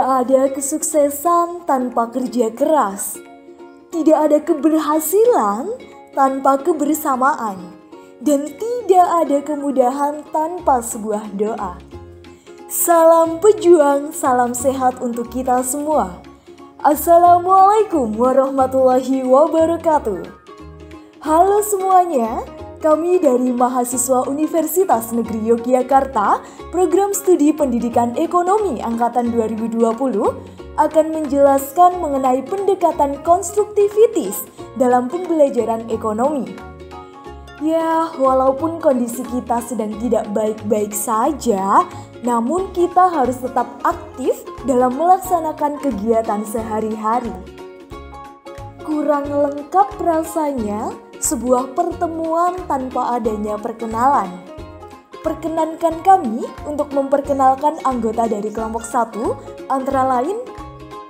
ada kesuksesan tanpa kerja keras. Tidak ada keberhasilan tanpa kebersamaan. Dan tidak ada kemudahan tanpa sebuah doa. Salam pejuang, salam sehat untuk kita semua. Assalamualaikum warahmatullahi wabarakatuh. Halo semuanya, kami dari mahasiswa Universitas Negeri Yogyakarta, Program Studi Pendidikan Ekonomi Angkatan 2020 akan menjelaskan mengenai pendekatan konstruktivitis dalam pembelajaran ekonomi. Ya, walaupun kondisi kita sedang tidak baik-baik saja, namun kita harus tetap aktif dalam melaksanakan kegiatan sehari-hari. Kurang lengkap rasanya sebuah pertemuan tanpa adanya perkenalan. Perkenankan kami untuk memperkenalkan anggota dari kelompok 1, antara lain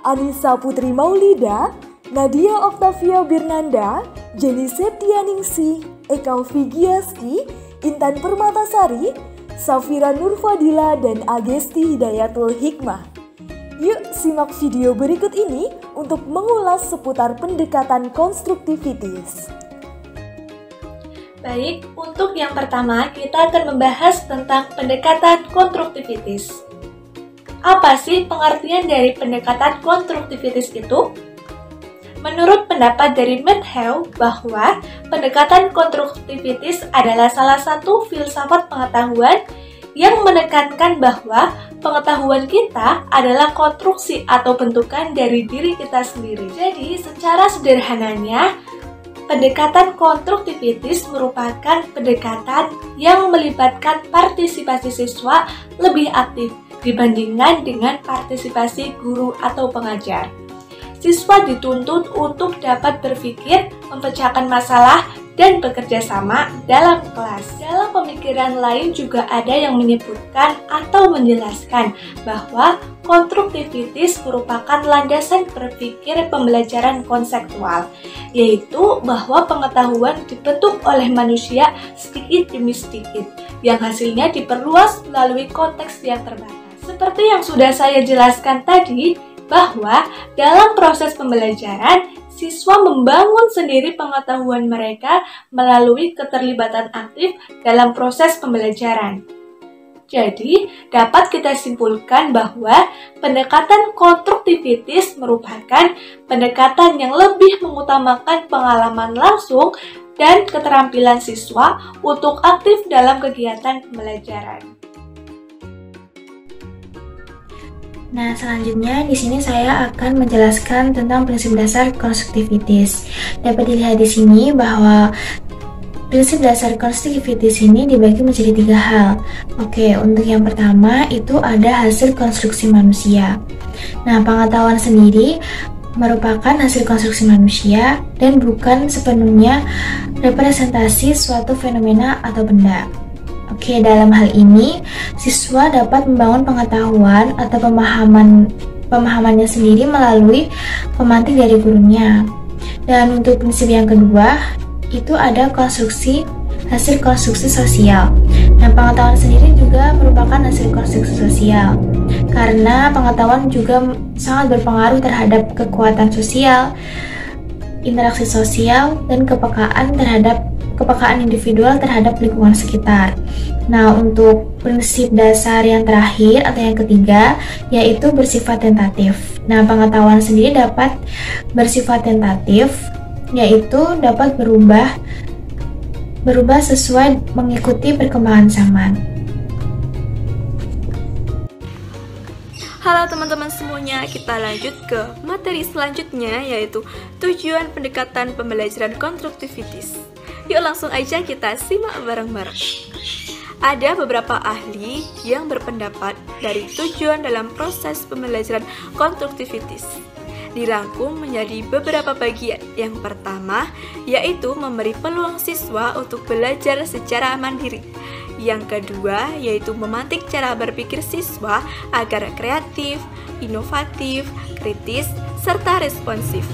Anissa Putri Maulida, Nadia Oktavia Birnanda, Jenny Septianingsih, Eka Vigiaski, Intan Permatasari, Safira Nurfadila, dan Agesti Hidayatul Hikmah. Yuk simak video berikut ini untuk mengulas seputar pendekatan konstruktivitis. Baik, untuk yang pertama kita akan membahas tentang pendekatan konstruktivitis. Apa sih pengertian dari pendekatan konstruktivitis itu? Menurut pendapat dari Mathew bahwa pendekatan konstruktivitis adalah salah satu filsafat pengetahuan yang menekankan bahwa pengetahuan kita adalah konstruksi atau bentukan dari diri kita sendiri. Jadi, secara sederhananya, pendekatan konstruktivitis merupakan pendekatan yang melibatkan partisipasi siswa lebih aktif dibandingkan dengan partisipasi guru atau pengajar. Siswa dituntut untuk dapat berpikir, memecahkan masalah, dan bekerja sama dalam kelas. Dalam pemikiran lain juga ada yang menyebutkan atau menjelaskan bahwa konstruktivitis merupakan landasan berpikir pembelajaran konseptual, yaitu bahwa pengetahuan dibentuk oleh manusia sedikit demi sedikit, yang hasilnya diperluas melalui konteks yang terbatas. Seperti yang sudah saya jelaskan tadi, bahwa dalam proses pembelajaran, siswa membangun sendiri pengetahuan mereka melalui keterlibatan aktif dalam proses pembelajaran. Jadi, dapat kita simpulkan bahwa pendekatan konstruktivitis merupakan pendekatan yang lebih mengutamakan pengalaman langsung dan keterampilan siswa untuk aktif dalam kegiatan pembelajaran. Nah, selanjutnya di sini saya akan menjelaskan tentang prinsip dasar konstruktivitis. Dapat dilihat di sini bahwa prinsip dasar konstruktivitis ini dibagi menjadi 3 hal. Oke, untuk yang pertama itu ada hasil konstruksi manusia. Nah, pengetahuan sendiri merupakan hasil konstruksi manusia dan bukan sepenuhnya representasi suatu fenomena atau benda. Oke, dalam hal ini, siswa dapat membangun pengetahuan atau pemahamannya sendiri melalui pemantik dari gurunya. Dan untuk prinsip yang kedua, itu ada hasil konstruksi sosial. Nah, pengetahuan sendiri juga merupakan hasil konstruksi sosial, karena pengetahuan juga sangat berpengaruh terhadap kekuatan sosial, interaksi sosial, dan kepekaan individual terhadap lingkungan sekitar. Nah, untuk prinsip dasar yang terakhir atau yang ketiga, yaitu bersifat tentatif. Nah, pengetahuan sendiri dapat bersifat tentatif, yaitu dapat berubah sesuai mengikuti perkembangan zaman. Halo teman-teman semuanya, kita lanjut ke materi selanjutnya, yaitu tujuan pendekatan pembelajaran konstruktivitis. Yuk langsung aja kita simak bareng-bareng. Ada beberapa ahli yang berpendapat dari tujuan dalam proses pembelajaran konstruktivitis dirangkum menjadi beberapa bagian. Yang pertama, yaitu memberi peluang siswa untuk belajar secara mandiri. Yang kedua, yaitu memantik cara berpikir siswa agar kreatif, inovatif, kritis, serta responsif.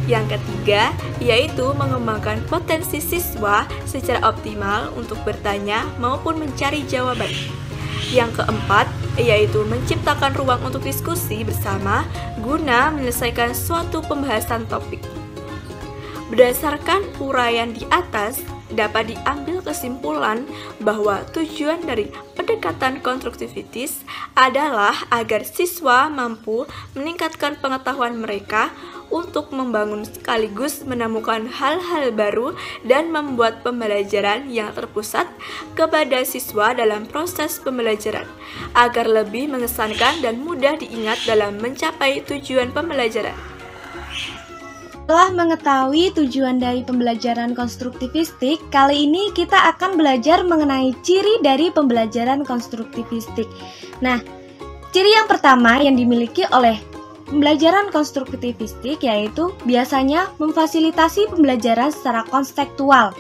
Yang ketiga, yaitu mengembangkan potensi siswa secara optimal untuk bertanya maupun mencari jawaban. Yang keempat, yaitu menciptakan ruang untuk diskusi bersama guna menyelesaikan suatu pembahasan topik. Berdasarkan uraian di atas, dapat diambil kesimpulan bahwa tujuan dari pendekatan konstruktivitis adalah agar siswa mampu meningkatkan pengetahuan mereka untuk membangun sekaligus menemukan hal-hal baru dan membuat pembelajaran yang terpusat kepada siswa dalam proses pembelajaran, agar lebih mengesankan dan mudah diingat dalam mencapai tujuan pembelajaran. Setelah mengetahui tujuan dari pembelajaran konstruktivistik, kali ini kita akan belajar mengenai ciri dari pembelajaran konstruktivistik. Nah, ciri yang pertama yang dimiliki oleh pembelajaran konstruktivistik yaitu biasanya memfasilitasi pembelajaran secara konstekstual,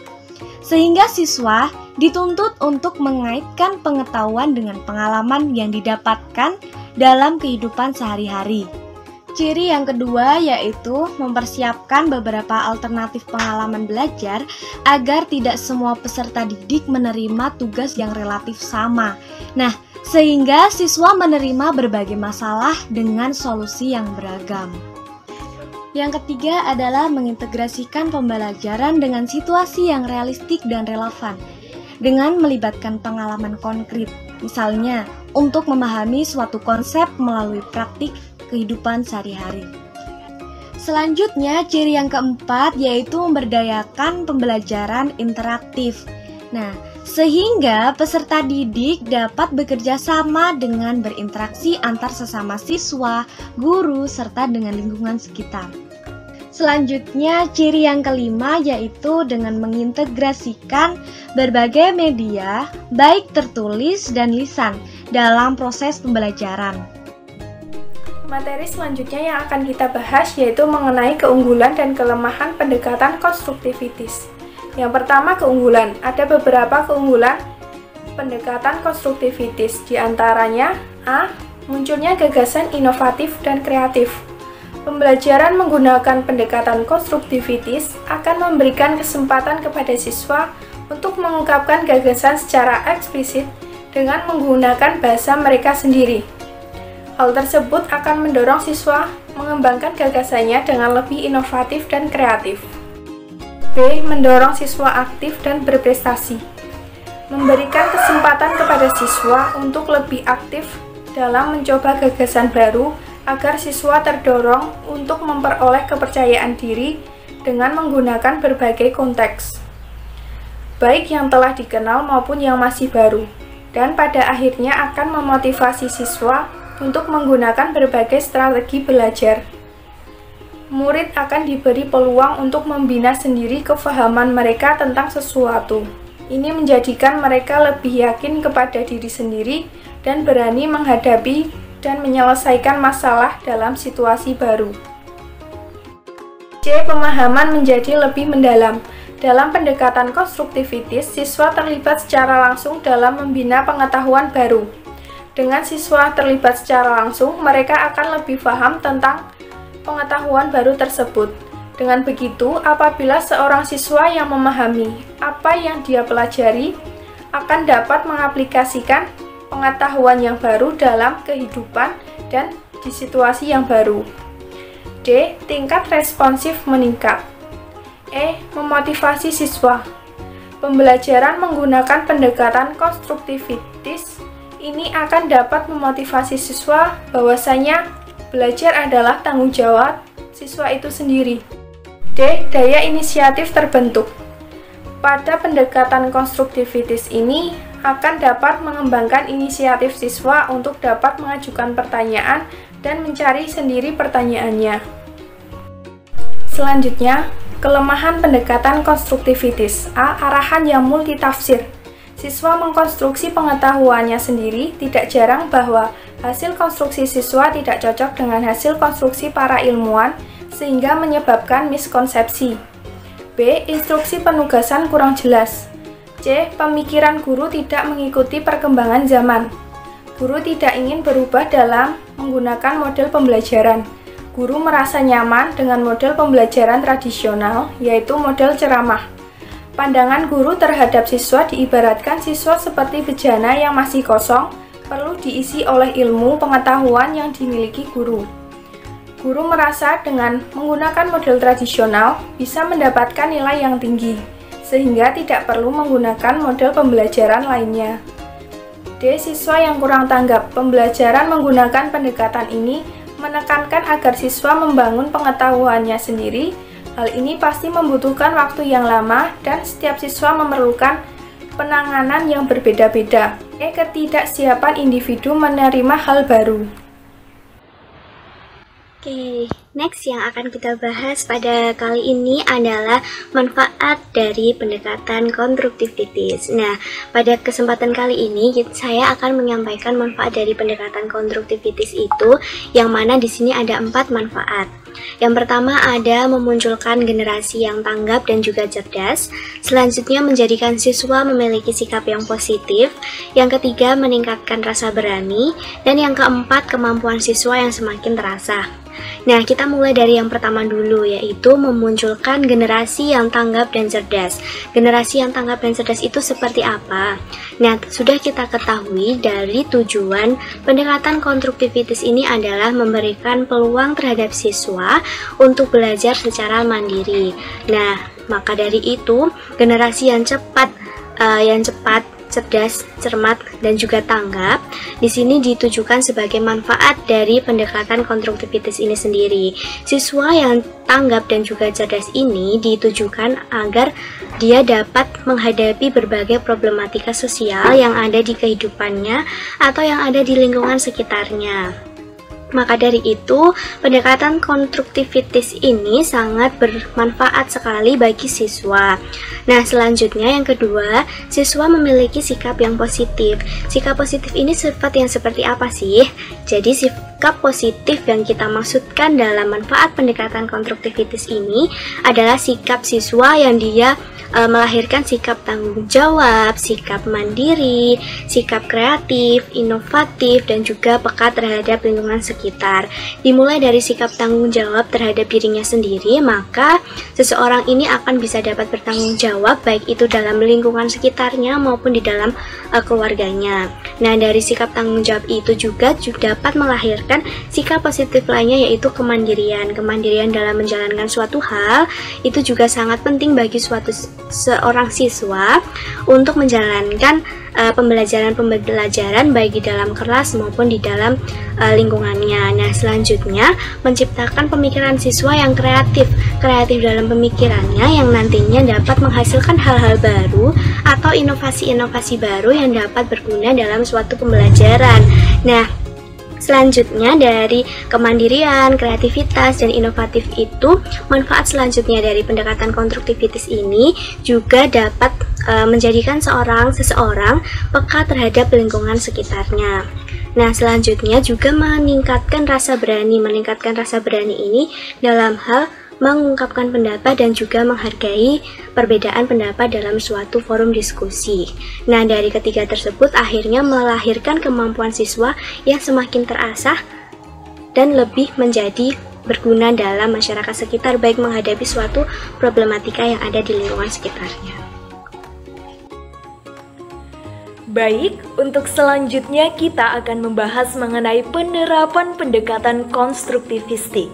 sehingga siswa dituntut untuk mengaitkan pengetahuan dengan pengalaman yang didapatkan dalam kehidupan sehari-hari. Ciri yang kedua yaitu mempersiapkan beberapa alternatif pengalaman belajar agar tidak semua peserta didik menerima tugas yang relatif sama. Nah, sehingga siswa menerima berbagai masalah dengan solusi yang beragam. Yang ketiga adalah mengintegrasikan pembelajaran dengan situasi yang realistik dan relevan dengan melibatkan pengalaman konkret, misalnya untuk memahami suatu konsep melalui praktik kehidupan sehari-hari. Selanjutnya, ciri yang keempat yaitu memberdayakan pembelajaran interaktif. Nah, sehingga peserta didik dapat bekerja sama dengan berinteraksi antar sesama siswa, guru, serta dengan lingkungan sekitar. Selanjutnya, ciri yang kelima yaitu dengan mengintegrasikan berbagai media, baik tertulis dan lisan, dalam proses pembelajaran. Materi selanjutnya yang akan kita bahas yaitu mengenai keunggulan dan kelemahan pendekatan konstruktivitis. Yang pertama, keunggulan. Ada beberapa keunggulan pendekatan konstruktivitis, di antaranya A. Munculnya gagasan inovatif dan kreatif. Pembelajaran menggunakan pendekatan konstruktivitis akan memberikan kesempatan kepada siswa untuk mengungkapkan gagasan secara eksplisit dengan menggunakan bahasa mereka sendiri. Hal tersebut akan mendorong siswa mengembangkan gagasannya dengan lebih inovatif dan kreatif. B. Mendorong siswa aktif dan berprestasi. Memberikan kesempatan kepada siswa untuk lebih aktif dalam mencoba gagasan baru agar siswa terdorong untuk memperoleh kepercayaan diri dengan menggunakan berbagai konteks, baik yang telah dikenal maupun yang masih baru, dan pada akhirnya akan memotivasi siswa untuk menggunakan berbagai strategi belajar. Murid akan diberi peluang untuk membina sendiri kefahaman mereka tentang sesuatu. Ini menjadikan mereka lebih yakin kepada diri sendiri dan berani menghadapi dan menyelesaikan masalah dalam situasi baru. C. Pemahaman menjadi lebih mendalam. Dalam pendekatan konstruktivitis, siswa terlibat secara langsung dalam membina pengetahuan baru. Dengan siswa terlibat secara langsung, mereka akan lebih paham tentang pengetahuan baru tersebut. Dengan begitu, apabila seorang siswa yang memahami apa yang dia pelajari, akan dapat mengaplikasikan pengetahuan yang baru dalam kehidupan dan di situasi yang baru. D. Tingkat responsif meningkat. E. Memotivasi siswa. Pembelajaran menggunakan pendekatan konstruktivitis ini akan dapat memotivasi siswa bahwasanya belajar adalah tanggung jawab siswa itu sendiri. D. Daya inisiatif terbentuk. Pada pendekatan konstruktivitis ini akan dapat mengembangkan inisiatif siswa untuk dapat mengajukan pertanyaan dan mencari sendiri pertanyaannya. Selanjutnya, kelemahan pendekatan konstruktivitis. A. Arahan yang multitafsir. Siswa mengkonstruksi pengetahuannya sendiri, tidak jarang bahwa hasil konstruksi siswa tidak cocok dengan hasil konstruksi para ilmuwan, sehingga menyebabkan miskonsepsi. B. Instruksi penugasan kurang jelas. C. Pemikiran guru tidak mengikuti perkembangan zaman. Guru tidak ingin berubah dalam menggunakan model pembelajaran. Guru merasa nyaman dengan model pembelajaran tradisional, yaitu model ceramah. Pandangan guru terhadap siswa diibaratkan siswa seperti bejana yang masih kosong perlu diisi oleh ilmu pengetahuan yang dimiliki guru. Guru merasa dengan menggunakan model tradisional bisa mendapatkan nilai yang tinggi, sehingga tidak perlu menggunakan model pembelajaran lainnya. D. Siswa yang kurang tanggap pembelajaran menggunakan pendekatan ini menekankan agar siswa membangun pengetahuannya sendiri. Hal ini pasti membutuhkan waktu yang lama dan setiap siswa memerlukan penanganan yang berbeda-beda. Ketidaksiapan individu menerima hal baru. Oke, next yang akan kita bahas pada kali ini adalah manfaat dari pendekatan konstruktivitas. Nah, pada kesempatan kali ini saya akan menyampaikan manfaat dari pendekatan konstruktivitas itu, yang mana di sini ada 4 manfaat. Yang pertama ada memunculkan generasi yang tanggap dan juga cerdas. Selanjutnya menjadikan siswa memiliki sikap yang positif. Yang ketiga meningkatkan rasa berani. Dan yang keempat kemampuan siswa yang semakin terasah. Nah, kita mulai dari yang pertama dulu, yaitu memunculkan generasi yang tanggap dan cerdas. Generasi yang tanggap dan cerdas itu seperti apa? Nah, sudah kita ketahui dari tujuan pendekatan konstruktivitas ini adalah memberikan peluang terhadap siswa untuk belajar secara mandiri. Nah, maka dari itu, generasi yang cepat, cerdas, cermat, dan juga tanggap di sini ditujukan sebagai manfaat dari pendekatan konstruktivitas ini sendiri. Siswa yang tanggap dan juga cerdas ini ditujukan agar dia dapat menghadapi berbagai problematika sosial yang ada di kehidupannya atau yang ada di lingkungan sekitarnya. Maka dari itu, pendekatan konstruktivitas ini sangat bermanfaat sekali bagi siswa. Nah, selanjutnya yang kedua, siswa memiliki sikap yang positif. Sikap positif ini sifat yang seperti apa sih? Jadi, sikap positif yang kita maksudkan dalam manfaat pendekatan konstruktivitas ini adalah sikap siswa yang dia melahirkan sikap tanggung jawab, sikap mandiri, sikap kreatif, inovatif, dan juga peka terhadap lingkungan sekitar. Dimulai dari sikap tanggung jawab terhadap dirinya sendiri, maka seseorang ini akan bisa dapat bertanggung jawab baik itu dalam lingkungan sekitarnya maupun di dalam keluarganya. Nah, dari sikap tanggung jawab itu juga dapat melahirkan sikap positif lainnya, yaitu kemandirian. Kemandirian dalam menjalankan suatu hal itu juga sangat penting bagi seorang siswa untuk menjalankan pembelajaran baik di dalam kelas maupun di dalam lingkungannya. Nah, selanjutnya menciptakan pemikiran siswa yang kreatif dalam pemikirannya yang nantinya dapat menghasilkan hal-hal baru atau inovasi-inovasi baru yang dapat berguna dalam suatu pembelajaran. Nah, selanjutnya dari kemandirian, kreativitas, dan inovatif itu, manfaat selanjutnya dari pendekatan konstruktivitas ini juga dapat menjadikan seseorang peka terhadap lingkungan sekitarnya. Nah, selanjutnya juga meningkatkan rasa berani. Meningkatkan rasa berani ini dalam hal mengungkapkan pendapat dan juga menghargai perbedaan pendapat dalam suatu forum diskusi. Nah, dari ketiga tersebut akhirnya melahirkan kemampuan siswa yang semakin terasah dan lebih menjadi berguna dalam masyarakat sekitar, baik menghadapi suatu problematika yang ada di lingkungan sekitarnya. Baik, untuk selanjutnya kita akan membahas mengenai penerapan pendekatan konstruktivistik.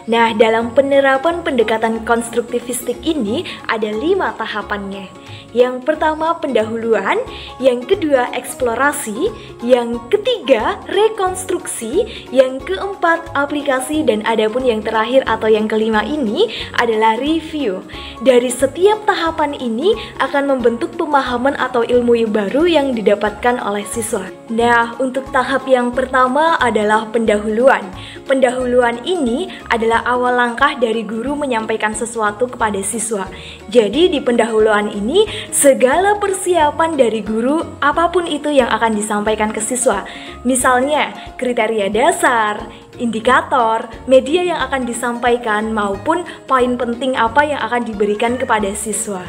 Nah, dalam penerapan pendekatan konstruktivistik ini ada 5 tahapannya. Yang pertama pendahuluan, yang kedua eksplorasi, yang ketiga rekonstruksi, yang keempat aplikasi, dan adapun yang terakhir atau yang kelima ini adalah review. Dari setiap tahapan ini akan membentuk pemahaman atau ilmu baru yang didapatkan oleh siswa. Nah, untuk tahap yang pertama adalah pendahuluan. Pendahuluan ini adalah awal langkah dari guru menyampaikan sesuatu kepada siswa. Jadi di pendahuluan ini segala persiapan dari guru apapun itu yang akan disampaikan ke siswa. Misalnya kriteria dasar, indikator, media yang akan disampaikan maupun poin penting apa yang akan diberikan kepada siswa.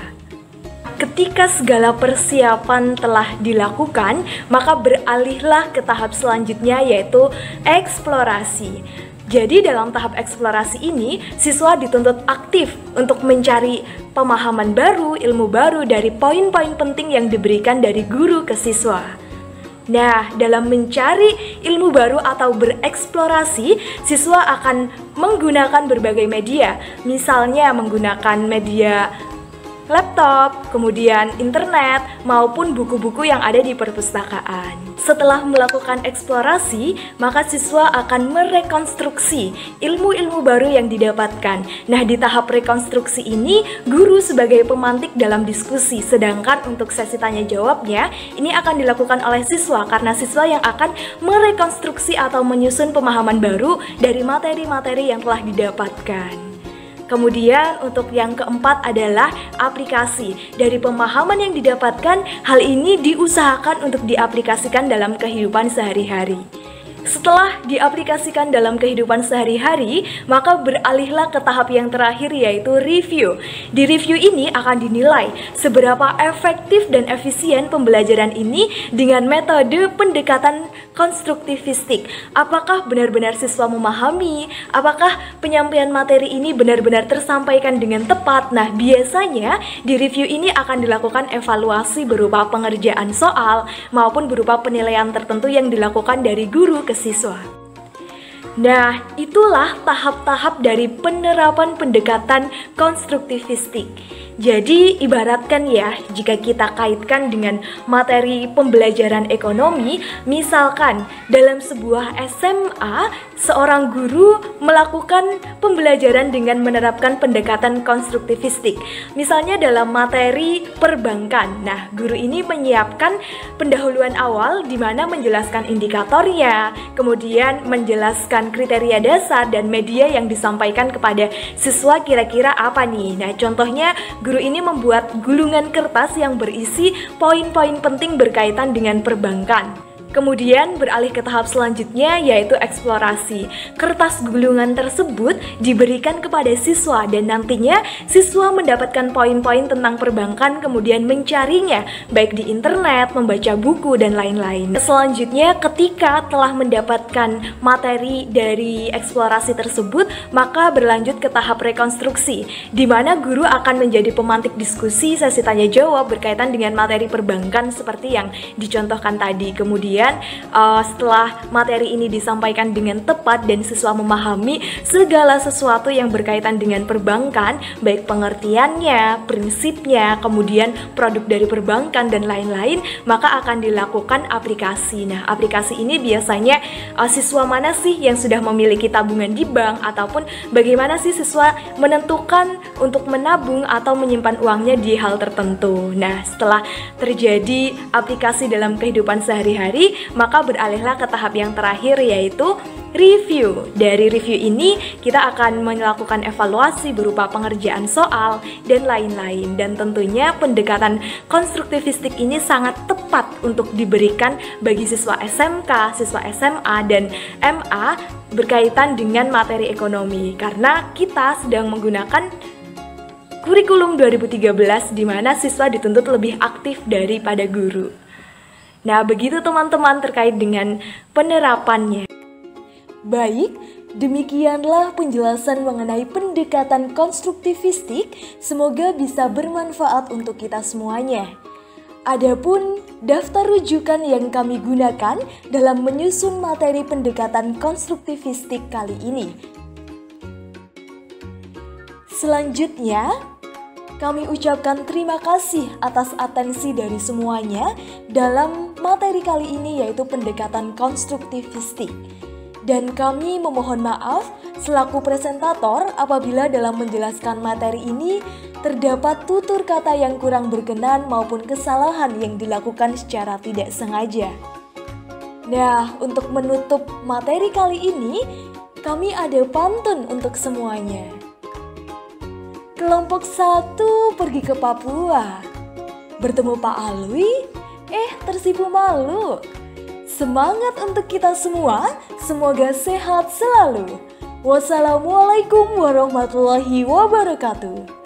Ketika segala persiapan telah dilakukan, maka beralihlah ke tahap selanjutnya, yaitu eksplorasi. Jadi dalam tahap eksplorasi ini, siswa dituntut aktif untuk mencari pemahaman baru, ilmu baru dari poin-poin penting yang diberikan dari guru ke siswa. Nah, dalam mencari ilmu baru atau bereksplorasi, siswa akan menggunakan berbagai media. Misalnya menggunakan media laptop, kemudian internet, maupun buku-buku yang ada di perpustakaan. Setelah melakukan eksplorasi, maka siswa akan merekonstruksi ilmu-ilmu baru yang didapatkan. Nah, di tahap rekonstruksi ini, guru sebagai pemantik dalam diskusi, sedangkan untuk sesi tanya jawabnya, ini akan dilakukan oleh siswa karena siswa yang akan merekonstruksi atau menyusun pemahaman baru dari materi-materi yang telah didapatkan. Kemudian untuk yang keempat adalah aplikasi. Dari pemahaman yang didapatkan, hal ini diusahakan untuk diaplikasikan dalam kehidupan sehari-hari. Setelah diaplikasikan dalam kehidupan sehari-hari, maka beralihlah ke tahap yang terakhir yaitu review. Di review ini akan dinilai seberapa efektif dan efisien pembelajaran ini dengan metode pendekatan konstruktivistik. Apakah benar-benar siswa memahami? Apakah penyampaian materi ini benar-benar tersampaikan dengan tepat? Nah, biasanya di review ini akan dilakukan evaluasi berupa pengerjaan soal maupun berupa penilaian tertentu yang dilakukan dari guru ke siswa. Nah, itulah tahap-tahap dari penerapan pendekatan konstruktivistik. Jadi, ibaratkan ya, jika kita kaitkan dengan materi pembelajaran ekonomi, misalkan dalam sebuah SMA, seorang guru melakukan pembelajaran dengan menerapkan pendekatan konstruktivistik. Misalnya dalam materi perbankan. Nah, guru ini menyiapkan pendahuluan awal di mana menjelaskan indikatornya, kemudian menjelaskan kriteria dasar dan media yang disampaikan kepada siswa kira-kira apa nih. Nah, contohnya guru ini membuat gulungan kertas yang berisi poin-poin penting berkaitan dengan perbankan. Kemudian beralih ke tahap selanjutnya yaitu eksplorasi. Kertas gulungan tersebut diberikan kepada siswa dan nantinya siswa mendapatkan poin-poin tentang perbankan kemudian mencarinya baik di internet, membaca buku dan lain-lain. Selanjutnya ketika telah mendapatkan materi dari eksplorasi tersebut maka berlanjut ke tahap rekonstruksi di mana guru akan menjadi pemantik diskusi sesi tanya jawab berkaitan dengan materi perbankan seperti yang dicontohkan tadi. Kemudian setelah materi ini disampaikan dengan tepat dan siswa memahami segala sesuatu yang berkaitan dengan perbankan, baik pengertiannya, prinsipnya, kemudian produk dari perbankan dan lain-lain, maka akan dilakukan aplikasi. Nah, aplikasi ini biasanya siswa mana sih yang sudah memiliki tabungan di bank ataupun bagaimana sih siswa menentukan untuk menabung atau menyimpan uangnya di hal tertentu. Nah, setelah terjadi aplikasi dalam kehidupan sehari-hari, maka beralihlah ke tahap yang terakhir yaitu review. Dari review ini kita akan melakukan evaluasi berupa pengerjaan soal dan lain-lain. Dan tentunya pendekatan konstruktivistik ini sangat tepat untuk diberikan bagi siswa SMK, siswa SMA, dan MA berkaitan dengan materi ekonomi. Karena kita sedang menggunakan kurikulum 2013 di mana siswa dituntut lebih aktif daripada guru. Nah, begitu teman-teman terkait dengan penerapannya. Baik, demikianlah penjelasan mengenai pendekatan konstruktivistik. Semoga bisa bermanfaat untuk kita semuanya. Adapun daftar rujukan yang kami gunakan dalam menyusun materi pendekatan konstruktivistik kali ini. Selanjutnya, kami ucapkan terima kasih atas atensi dari semuanya dalam materi kali ini yaitu pendekatan konstruktivistik. Dan kami memohon maaf selaku presentator apabila dalam menjelaskan materi ini terdapat tutur kata yang kurang berkenan maupun kesalahan yang dilakukan secara tidak sengaja. Nah, untuk menutup materi kali ini, kami ada pantun untuk semuanya. Kelompok 1 pergi ke Papua, bertemu Pak Alwi, tersipu malu. Semangat untuk kita semua, semoga sehat selalu. Wassalamualaikum warahmatullahi wabarakatuh.